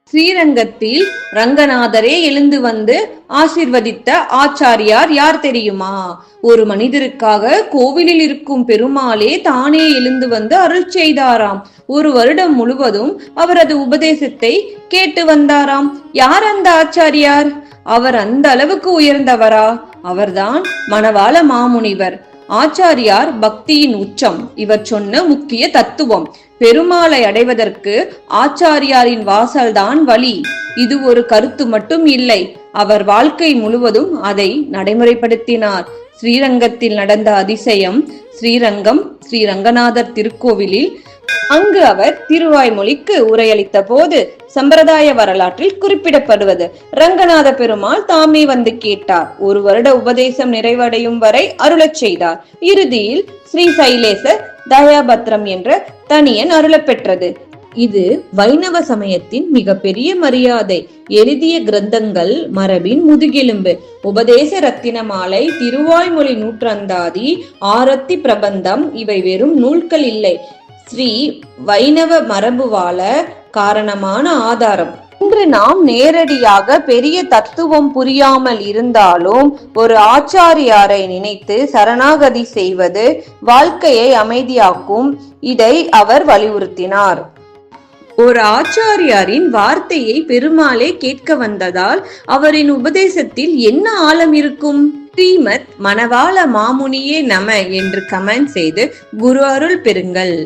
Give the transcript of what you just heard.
ஸ்ரீரங்கத்தில் ரங்கநாதரே எழுந்து வந்து ஆசிர்வதித்த ஆச்சாரியார் யார் தெரியுமா? ஒரு மனிதருக்காக கோவிலில் இருக்கும் பெருமாளே தானே எழுந்து வந்து அருள் செய்தாராம். ஒரு வருடம் முழுவதும் அவரது உபதேசத்தை கேட்டு வந்தாராம். யார் அந்த ஆச்சாரியார்? அவர் அந்த அளவுக்கு உயர்ந்தவரா? அவர்தான் மணவாள மாமுனிவர். ஆச்சாரியார் பக்தியின் உச்சம். இவர் சொன்ன முக்கிய தத்துவம், பெருமாளை அடைவதற்கு ஆச்சாரியாரின் வாசல்தான் வழி. இது ஒரு கருத்து மட்டும் இல்லை, அவர் வாழ்க்கை முழுவதும் அதை நடைமுறைப்படுத்தினார். ஸ்ரீரங்கத்தில் நடந்த அதிசயம். ஸ்ரீரங்கம் ஸ்ரீ ரங்கநாதர் திருக்கோவிலில் அங்கு அவர் திருவாய்மொழிக்கு உரையளித்த போது சம்பிரதாய வரலாற்றில் குறிப்பிடப்படுவது, ரங்கநாத பெருமாள் தாமே வந்து கேட்டார். ஒரு வருட உபதேசம் நிறைவடையும் வரை அருளச் செய்தார். இறுதியில் ஸ்ரீ சைலேச தயாபத்ரம் என்ற தனியன் அருளப் பெற்றது. இது வைணவ சமயத்தின் மிக பெரிய மரியாதை. எழுதிய கிரந்தங்கள் மரபின் முதுகெலும்பு. உபதேச ரத்தின மாலை, திருவாய்மொழி நூற்றந்தாதி, ஆரத்தி பிரபந்தம் இவை வெறும் நூல்கள் இல்லை, ஸ்ரீ வைணவ மரபு வாழ காரணமான ஆதாரம். இன்று நாம் நேரடியாக பெரிய தத்துவம் புரியாமல் இருந்தாலும் ஒரு ஆச்சாரியாரை நினைத்து சரணாகதி செய்வது வாழ்க்கையை அமைதியாக்கும். இதை அவர் வலியுறுத்தினார். ஒரு ஆச்சாரியாரின் வார்த்தையை பெருமாளே கேட்க வந்ததால் அவரின் உபதேசத்தில் என்ன ஆழம் இருக்கும்? ஸ்ரீமத் மணவாள மாமுனியே நம என்று கமெண்ட் செய்து குரு அருள் பெறுங்கள்.